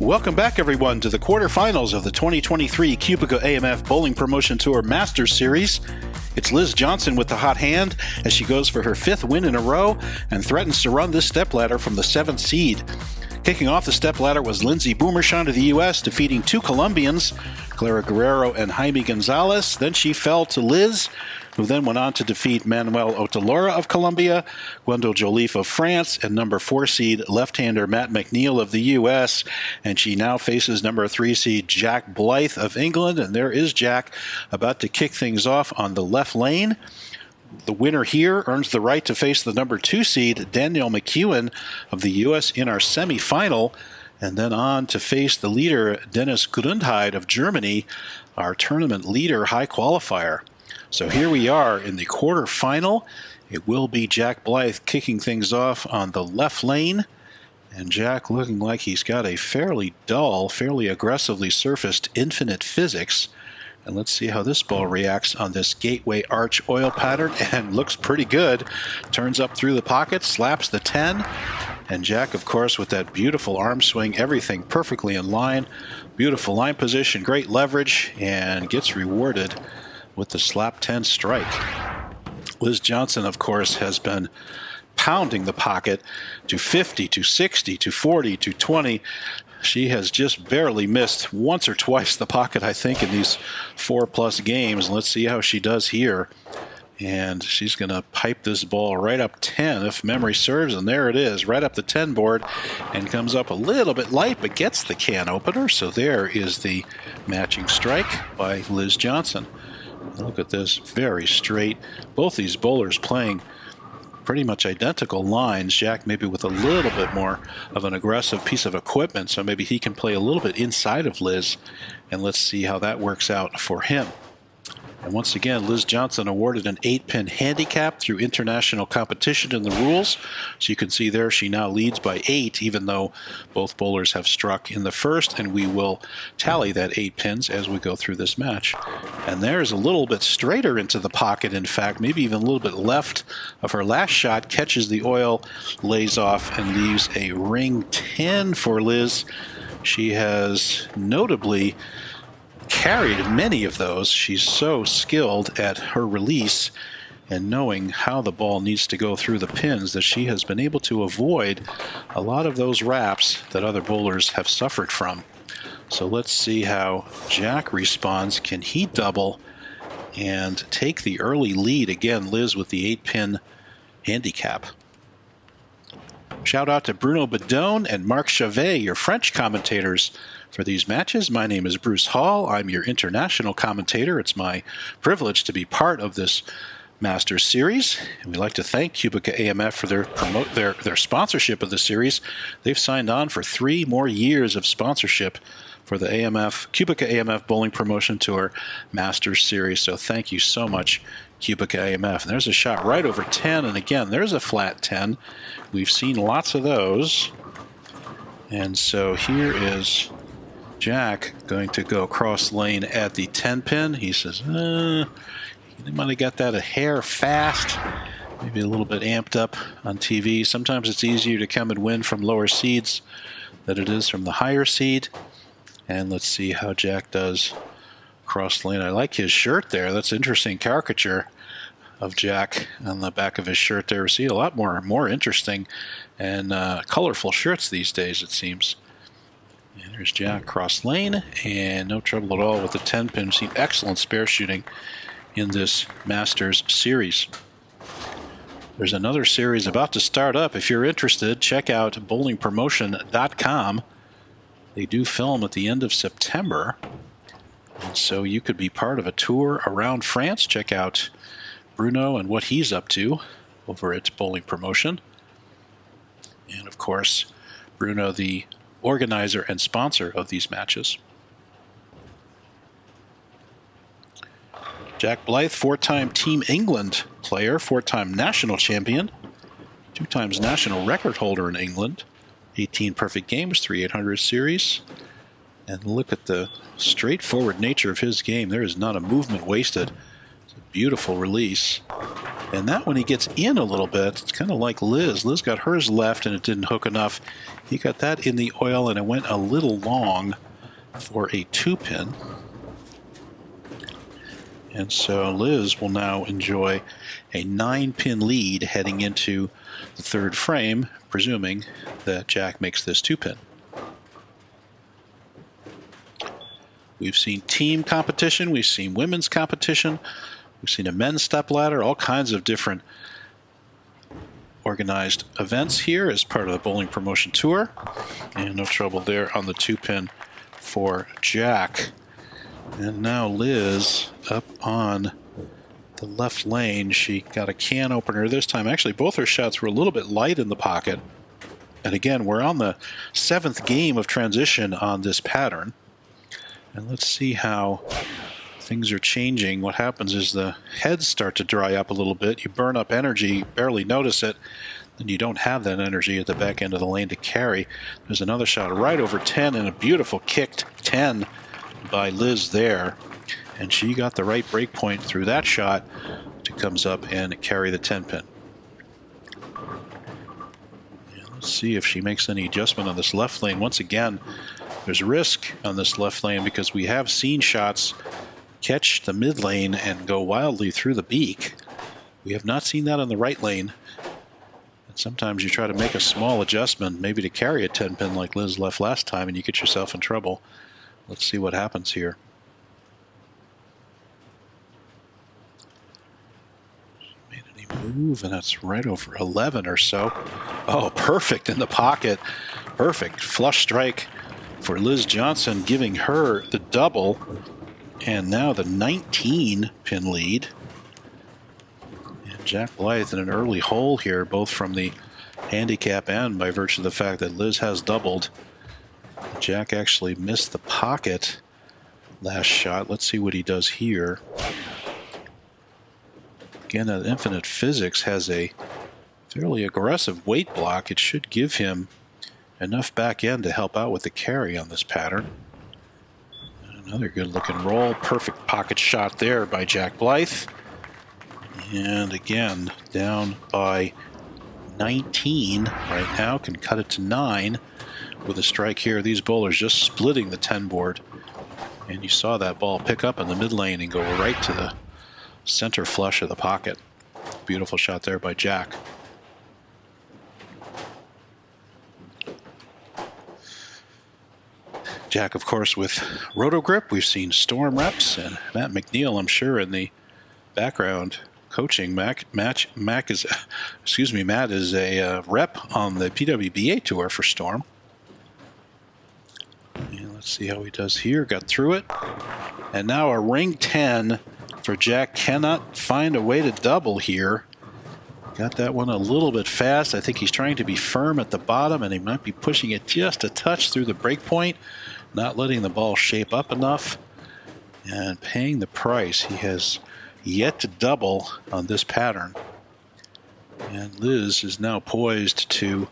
Welcome back, everyone, to the quarterfinals of the 2023 QubicaAMF Bowling Promotion Tour Masters Series. It's Liz Johnson with the hot hand as she goes for her 5th win in a row and threatens to run this stepladder from the 7th seed. Kicking off the stepladder was Lindsay Boomershine of the U.S., defeating 2 Colombians, Clara Guerrero and Jaime Gonzalez. Then she fell to Liz, who then went on to defeat Manuel Otalora of Colombia, Gwendol Joliffe of France, and number 4 seed left-hander Matt McNeil of the U.S. And she now faces number 3 seed Jack Blyth of England. And there is Jack about to kick things off on the left lane. The winner here earns the right to face the number 2 seed Danielle McEwen of the U.S. in our semifinal, and then on to face the leader Dennis Grundheit of Germany, our tournament leader high qualifier. So here we are in the quarterfinal. It will be Jack Blyth kicking things off on the left lane, and Jack looking like he's got a fairly dull, fairly aggressively surfaced infinite physics. And let's see how this ball reacts on this gateway arch oil pattern, and looks pretty good. Turns up through the pocket, slaps the 10, and Jack, of course, with that beautiful arm swing, everything perfectly in line. Beautiful line position, great leverage, and gets rewarded with the slap 10 strike. Liz Johnson, of course, has been pounding the pocket to 50, to 60, to 40, to 20. She has just barely missed once or twice the pocket, I think, in these 4+ games. Let's see how she does here. And she's going to pipe this ball right up 10, if memory serves. And there it is, right up the 10 board, and comes up a little bit light, but gets the can opener. So there is the matching strike by Liz Johnson. Look at this, very straight. Both these bowlers playing pretty much identical lines. Jack maybe with a little bit more of an aggressive piece of equipment, so maybe he can play a little bit inside of Liz, and let's see how that works out for him. And once again, Liz Johnson awarded an 8-pin handicap through international competition in the rules. So you can see there she now leads by 8, even though both bowlers have struck in the first, and we will tally that 8 pins as we go through this match. And there's a little bit straighter into the pocket, in fact, maybe even a little bit left of her last shot, catches the oil, lays off, and leaves a ring 10 for Liz. She has notably carried many of those. She's so skilled at her release and knowing how the ball needs to go through the pins that she has been able to avoid a lot of those wraps that other bowlers have suffered from. So let's see how Jack responds. Can he double and take the early lead? Again, Liz with the 8-pin handicap. Shout out to Bruno Bidone and Marc Chavet, your French commentators for these matches. My name is Bruce Hall. I'm your international commentator. It's my privilege to be part of this Masters Series. And we'd like to thank QubicaAMF for their sponsorship of the series. They've signed on for 3 more years of sponsorship for the QubicaAMF Bowling Promotion Tour Masters Series. So thank you so much, QubicaAMF. And there's a shot right over 10. And again, there's a flat 10. We've seen lots of those. And so here is Jack going to go cross lane at the 10 pin. He says, he might have got that a hair fast, maybe a little bit amped up on TV. Sometimes it's easier to come and win from lower seeds than it is from the higher seed. And let's see how Jack does cross lane. I like his shirt there. That's an interesting caricature of Jack on the back of his shirt there. We see a lot more interesting and colorful shirts these days, it seems. And there's Jack cross lane, and no trouble at all with the 10 pin. We've seen excellent spare shooting in this Masters Series. There's another series about to start up. If you're interested, check out bowlingpromotion.com. They do film at the end of September, and so you could be part of a tour around France. Check out Bruno and what he's up to over at Bowling Promotion. And of course, Bruno, the organizer and sponsor of these matches. Jack Blyth, 4-time Team England player, 4-time national champion, 2 times national record holder in England, 18 perfect games, 3 800 series. And look at the straightforward nature of his game. There is not a movement wasted. It's a beautiful release. And that one he gets in a little bit. It's kind of like Liz. Liz got hers left and it didn't hook enough. He got that in the oil and it went a little long for a 2-pin. And so Liz will now enjoy a 9-pin lead heading into the third frame, presuming that Jack makes this 2-pin. We've seen team competition, we've seen women's competition, we've seen a men's stepladder, all kinds of different organized events here as part of the bowling promotion tour. And no trouble there on the 2-pin for Jack. And now Liz up on the left lane. She got a can opener this time. Actually, both her shots were a little bit light in the pocket. And again, we're on the 7th game of transition on this pattern. And let's see how things are changing. What happens is the heads start to dry up a little bit. You burn up energy, barely notice it. Then you don't have that energy at the back end of the lane to carry. There's another shot right over 10 and a beautiful kicked 10 by Liz there. And she got the right break point through that shot to comes up and carry the 10-pin. Let's see if she makes any adjustment on this left lane. Once again, there's risk on this left lane because we have seen shots catch the mid lane and go wildly through the beak. We have not seen that on the right lane. And sometimes you try to make a small adjustment, maybe to carry a 10-pin like Liz left last time, and you get yourself in trouble. Let's see what happens here. Made any move, and that's right over 11 or so. Oh, perfect in the pocket. Perfect flush strike for Liz Johnson, giving her the double. And now the 19-pin lead. And Jack Blyth in an early hole here, both from the handicap and by virtue of the fact that Liz has doubled. Jack actually missed the pocket last shot. Let's see what he does here. Again, Infinite Physics has a fairly aggressive weight block. It should give him enough back end to help out with the carry on this pattern. And another good looking roll. Perfect pocket shot there by Jack Blyth. And again, down by 19 right now, can cut it to 9 with a strike here. These bowlers just splitting the 10 board. And you saw that ball pick up in the mid lane and go right to the center flush of the pocket. Beautiful shot there by Jack. Jack, of course, with Roto Grip. We've seen Storm reps and Matt McNeil, I'm sure, in the background coaching. Matt is a rep on the PWBA tour for Storm. And let's see how he does here. Got through it. And now a ring 10 for Jack. Cannot find a way to double here. Got that one a little bit fast. I think he's trying to be firm at the bottom, and he might be pushing it just a touch through the break point, not letting the ball shape up enough, and paying the price. He has yet to double on this pattern. And Liz is now poised to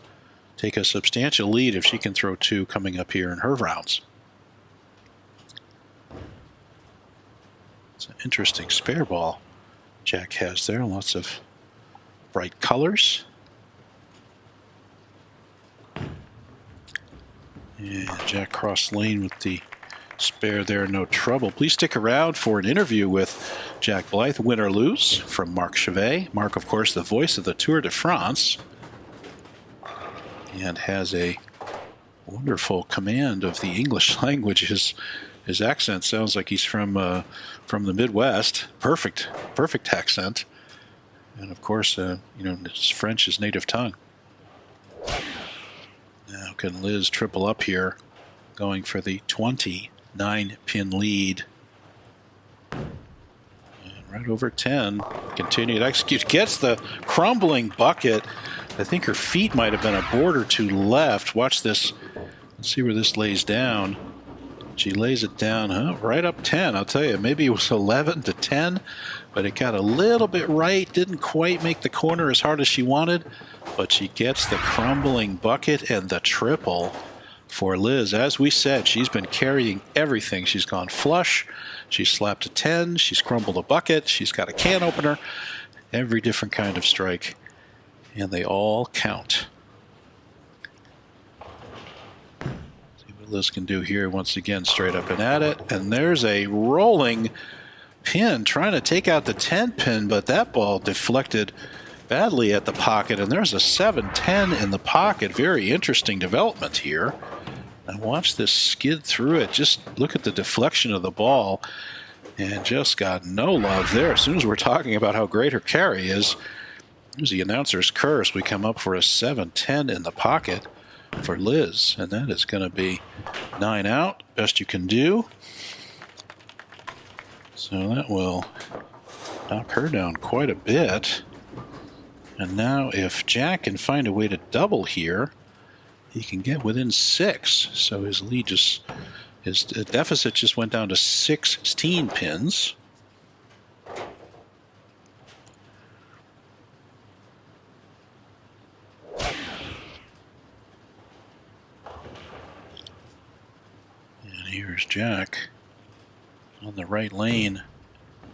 take a substantial lead if she can throw 2 coming up here in her rounds. It's an interesting spare ball Jack has there. Lots of bright colors. And Jack crossed lane with the spare there, no trouble. Please stick around for an interview with Jack Blyth, win or lose, from Marc Chavet. Marc, of course, the voice of the Tour de France, and has a wonderful command of the English language. His accent sounds like he's from the Midwest. Perfect accent. And of course, his French is native tongue. Now can Liz triple up here, going for the 29-pin lead. And right over 10. Continue to execute. Gets the crumbling bucket. I think her feet might have been a board or 2 left. Watch this. Let's see where this lays down. She lays it down, right up 10. I'll tell you, maybe it was 11 to 10, but it got a little bit right. Didn't quite make the corner as hard as she wanted, but she gets the crumbling bucket and the triple for Liz. As we said, she's been carrying everything. She's gone flush. She's slapped a 10. She's crumbled a bucket. She's got a can opener. every different kind of strike, and they all count. See what Liz can do here once again, straight up and at it. And there's a rolling pin trying to take out the 10 pin, but that ball deflected badly at the pocket, and there's a 7-10 in the pocket. Very interesting development here. And watch this skid through it. Just look at the deflection of the ball, and just got no love there. As soon as we're talking about how great her carry is, there's the announcer's curse. We come up for a 7-10 in the pocket for Liz, and that is going to be 9 out. Best you can do. So that will knock her down quite a bit. And now if Jack can find a way to double here, he can get within 6. So his lead just, his deficit just went down to 16 pins. And here's Jack on the right lane,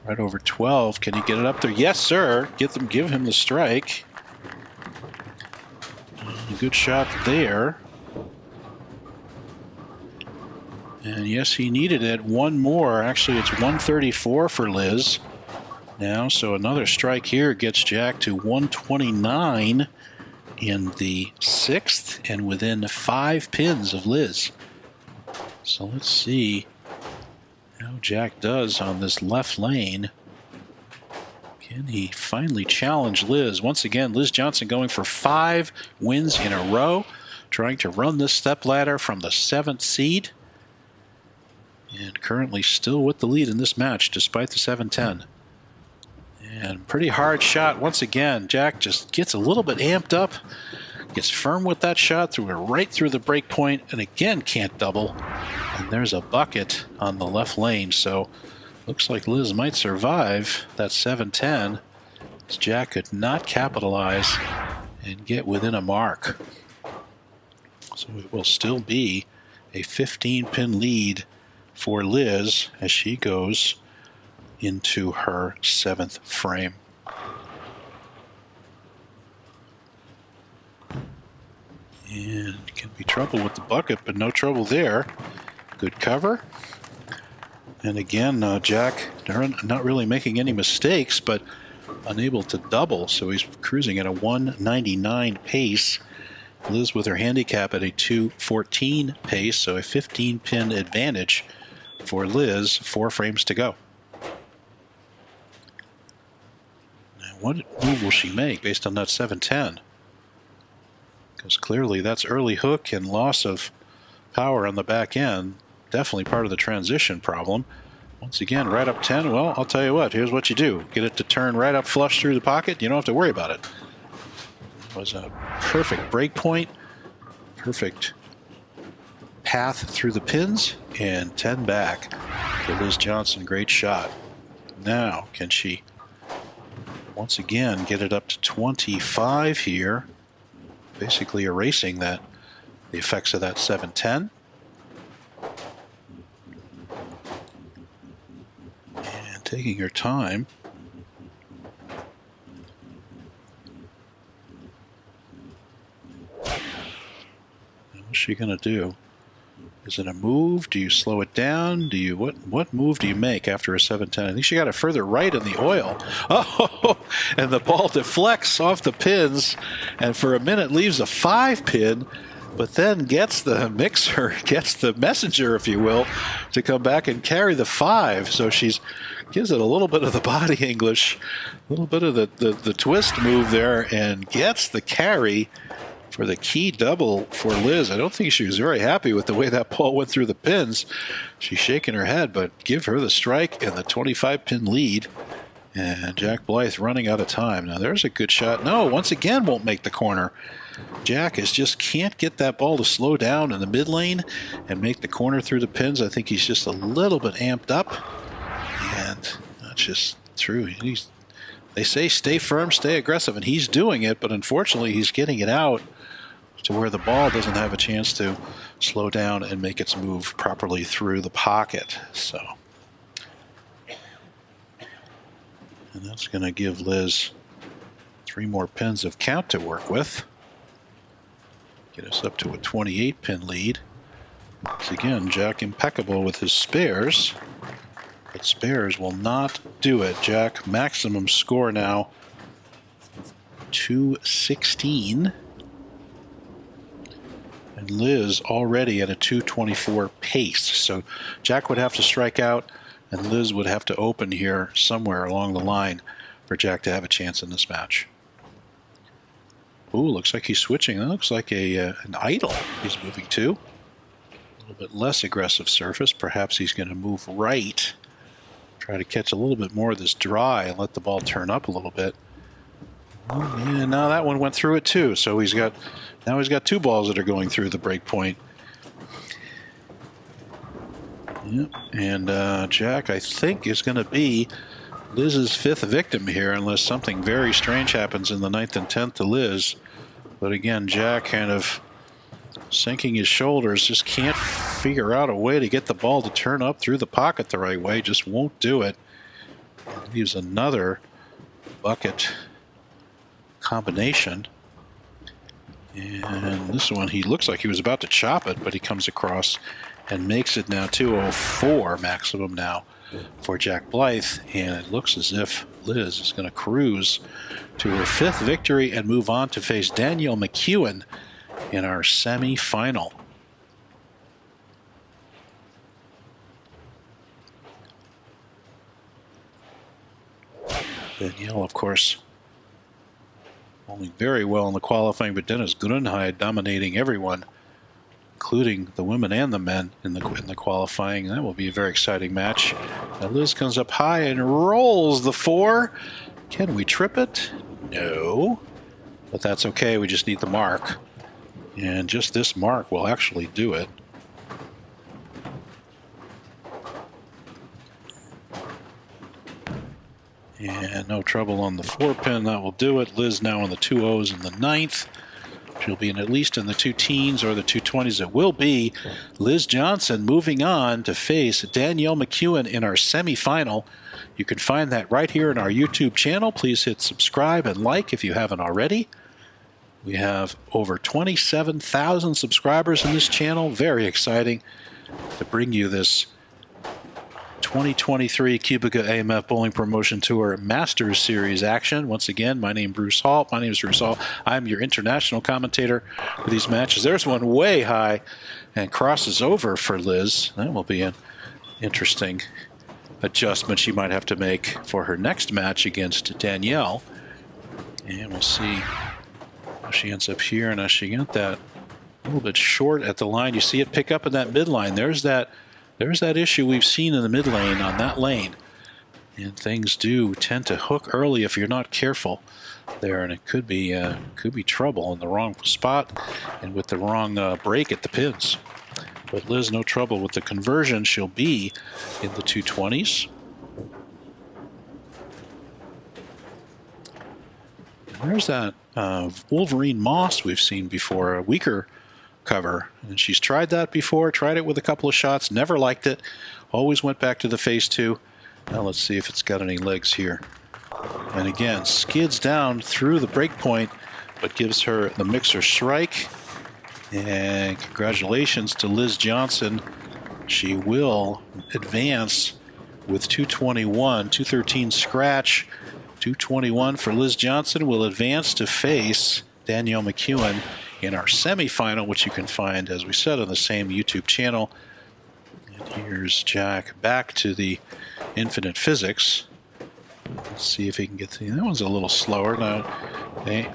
right over 12. Can he get it up there? Yes, sir. Give him the strike. A good shot there. And yes, he needed it. One more. Actually, it's 134 for Liz now. So another strike here gets Jack to 129 in the 6th and within 5 pins of Liz. So let's see how Jack does on this left lane. Can he finally challenge Liz? Once again, Liz Johnson going for 5 wins in a row, trying to run this stepladder from the 7th seed. And currently still with the lead in this match, despite the 7-10. And pretty hard shot once again. Jack just gets a little bit amped up, gets firm with that shot, threw it right through the break point, and again can't double. And there's a bucket on the left lane, so looks like Liz might survive that 7-10, as Jack could not capitalize and get within a mark. So it will still be a 15-pin lead for Liz as she goes into her 7th frame. And can be trouble with the bucket, but no trouble there. Good cover. And again, Jack not really making any mistakes, but unable to double, so he's cruising at a 199 pace. Liz with her handicap at a 214 pace, so a 15-pin advantage for Liz. 4 frames to go. Now, what move will she make based on that 7-10? Because clearly that's early hook and loss of power on the back end. Definitely part of the transition problem. Once again, right up 10. Well, I'll tell you what. Here's what you do. Get it to turn right up flush through the pocket. You don't have to worry about it. It was a perfect break point. Perfect path through the pins. And 10 back for Liz Johnson. Great shot. Now, can she once again get it up to 25 here? Basically erasing the effects of that 7-10. Taking her time. What's she going to do? Is it a move? Do you slow it down? Do you what move do you make after a 7-10? I think she got it further right in the oil. Oh, and the ball deflects off the pins, and for a minute leaves a 5-pin, but then gets the mixer, gets the messenger, if you will, to come back and carry the 5. So she's gives it a little bit of the body English, a little bit of the twist move there, and gets the carry for the key double for Liz. I don't think she was very happy with the way that ball went through the pins. She's shaking her head, but give her the strike and the 25-pin lead. And Jack Blyth running out of time. Now there's a good shot. No, once again won't make the corner. Jack just can't get that ball to slow down in the mid lane and make the corner through the pins. I think he's just a little bit amped up. And that's just true. They say stay firm, stay aggressive, and he's doing it, but unfortunately he's getting it out to where the ball doesn't have a chance to slow down and make its move properly through the pocket. So, and that's going to give Liz 3 more pins of count to work with. Get us up to a 28-pin lead. Once again, Jack impeccable with his spares. But spares will not do it. Jack, maximum score now, 216. And Liz already at a 224 pace. So Jack would have to strike out, and Liz would have to open here somewhere along the line for Jack to have a chance in this match. Ooh, looks like he's switching. That looks like an idle he's moving to. A little bit less aggressive surface. Perhaps he's going to move right. Try to catch a little bit more of this dry and let the ball turn up a little bit. Oh, yeah, now that one went through it too. So he's got 2 balls that are going through the break point. Yep. And Jack, I think, is going to be Liz's 5th victim here, unless something very strange happens in the 9th and 10th to Liz. But again, Jack kind of sinking his shoulders, just can't figure out a way to get the ball to turn up through the pocket the right way, just won't do it. Leaves another bucket combination. And this one, he looks like he was about to chop it, but he comes across and makes it now 204 maximum now for Jack Blyth, and it looks as if Liz is going to cruise to her 5th victory and move on to face Danielle McEwen in our semi-final. Danielle, of course, bowling very well in the qualifying, but Dennis Grunheid dominating everyone, including the women and the men in the qualifying. That will be a very exciting match. Now Liz comes up high and rolls the 4. Can we trip it? No. But that's okay. We just need the mark. And just this mark will actually do it. And no trouble on the 4-pin. That will do it. Liz now on the 2 O's in the 9th. She'll be at least in the 2 teens or the 220s. It will be Liz Johnson moving on to face Danielle McEwen in our semifinal. You can find that right here in our YouTube channel. Please hit subscribe and like if you haven't already. We have over 27,000 subscribers in this channel. Very exciting to bring you this 2023 QubicaAMF Bowling Promotion Tour Masters Series action. Once again, my name is Bruce Hall. I'm your international commentator for these matches. There's one way high and crosses over for Liz. That will be an interesting adjustment she might have to make for her next match against Danielle. And we'll see how she ends up here. And as she got that a little bit short at the line, you see it pick up in that midline. There's that issue we've seen in the mid lane on that lane. And things do tend to hook early if you're not careful there, and it could be trouble in the wrong spot and with the wrong break at the pins. But Liz, no trouble with the conversion. She'll be in the 220s. And there's that Wolverine Moss we've seen before, a weaker cover, and she's tried that before, tried it with a couple of shots, never liked it, always went back to the phase 2. Now let's see if it's got any legs here. And again, skids down through the break point, but gives her the mixer strike. And congratulations to Liz Johnson. She will advance with 221, 213 scratch. 221 for Liz Johnson will advance to face Danielle McEwen in our semifinal, which you can find, as we said, on the same YouTube channel. And here's Jack back to the infinite physics. Let's see if he can get to that one's a little slower now.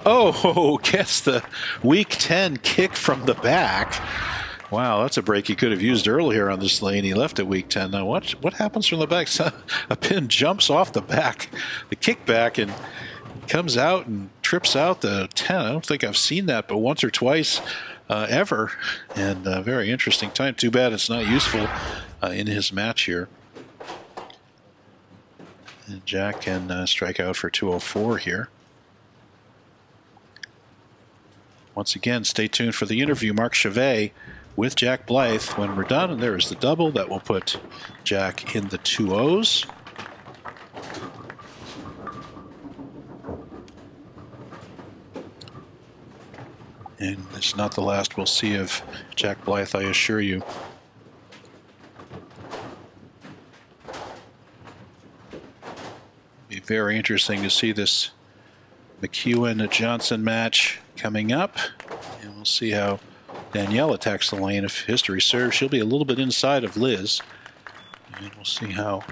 Oh, gets the week 10 kick from the back. Wow, that's a break he could have used earlier on this lane. He left at week 10. Now what happens from the back? A pin jumps off the back, the kickback, and comes out and trips out the 10. I don't think I've seen that but once or twice ever. And a very interesting time. Too bad it's not useful in his match here. And Jack can strike out for 204 here. Once again, stay tuned for the interview. Marc Chavet with Jack Blyth when we're done. And there is the double that will put Jack in the 2-0s. And it's not the last we'll see of Jack Blyth, I assure you. Be very interesting to see this McEwen-Johnson match coming up. And we'll see how Danielle attacks the lane. If history serves, she'll be a little bit inside of Liz. And we'll see how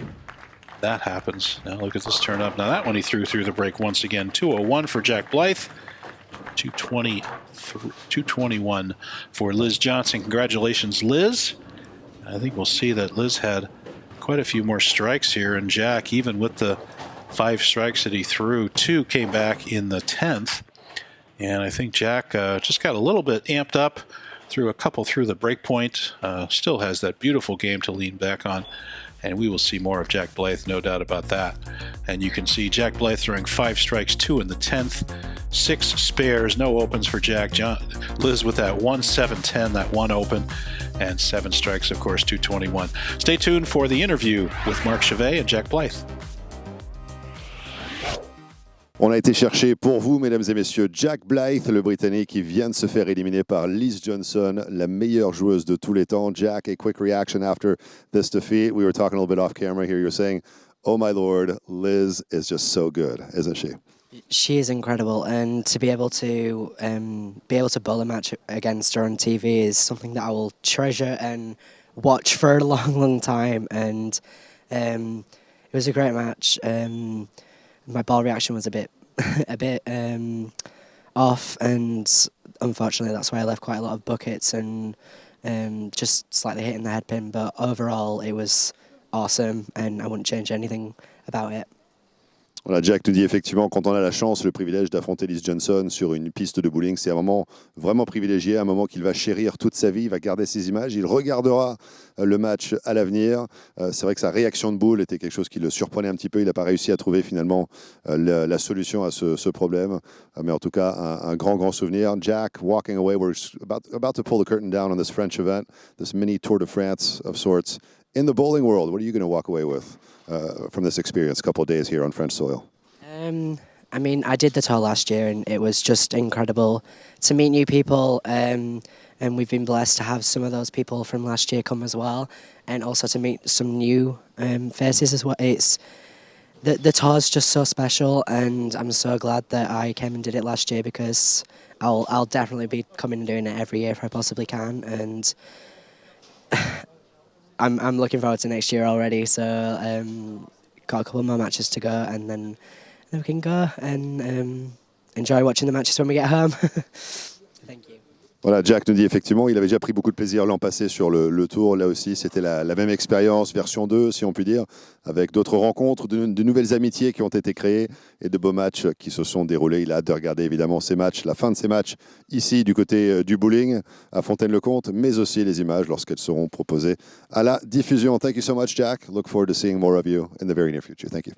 that happens. Now look at this turn up. Now that one he threw through the break once again. 201 for Jack Blyth. 221 for Liz Johnson. Congratulations, Liz. I think we'll see that Liz had quite a few more strikes here, and Jack, even with the 5 strikes that he threw, 2 came back in the 10th. And I think Jack just got a little bit amped up, threw a couple through the break point, still has that beautiful game to lean back on. And we will see more of Jack Blyth, no doubt about that. And you can see Jack Blyth throwing 5 strikes, 2 in the 10th, 6 spares, no opens for Jack. Liz with that 1-7-10, that 1 open, and 7 strikes, of course, 221. Stay tuned for the interview with Marc Chavet and Jack Blyth. On a été chercher pour vous, mesdames et messieurs, Jack Blyth, le Britannique qui vient de se faire éliminer par Liz Johnson, la meilleure joueuse de tous les temps. Jack, a quick reaction after this defeat. We were talking a little bit off camera here. You're saying, oh my Lord, Liz is just so good, isn't she? She is incredible, and to be able to bowl a match against her on TV is something that I will treasure and watch for a long, long time. And it was a great match. My ball reaction was a bit off, and unfortunately that's why I left quite a lot of buckets and just slightly hitting the head pin. But overall, it was awesome, and I wouldn't change anything about it. Voilà, Jack nous dit effectivement, quand on a la chance, le privilège d'affronter Liz Johnson sur une piste de bowling, c'est un moment vraiment privilégié, un moment qu'il va chérir toute sa vie, il va garder ses images, il regardera le match à l'avenir. C'est vrai que sa réaction de boule était quelque chose qui le surprenait un petit peu, il n'a pas réussi à trouver finalement la solution à ce problème, mais en tout cas un grand souvenir. Jack, walking away, we're about to pull the curtain down on this French event, this mini Tour de France of sorts. In the bowling world, what are you going to walk away with from this experience, a couple of days here on French soil? I mean, I did the tour last year, and it was just incredible to meet new people, and we've been blessed to have some of those people from last year come as well, and also to meet some new faces as well. The tour's just so special, and I'm so glad that I came and did it last year, because I'll definitely be coming and doing it every year if I possibly can, and I'm looking forward to next year already. So got a couple more matches to go, and then we can go and enjoy watching the matches when we get home. Thank you. Voilà, Jack nous dit effectivement, il avait déjà pris beaucoup de plaisir l'an passé sur le tour. Là aussi, c'était la même expérience, version 2, si on peut dire, avec d'autres rencontres, de nouvelles amitiés qui ont été créées et de beaux matchs qui se sont déroulés. Il a hâte de regarder évidemment ces matchs, la fin de ces matchs ici du côté du bowling à Fontaine-le-Comte, mais aussi les images lorsqu'elles seront proposées à la diffusion. Thank you so much, Jack. Look forward to seeing more of you in the very near future. Thank you.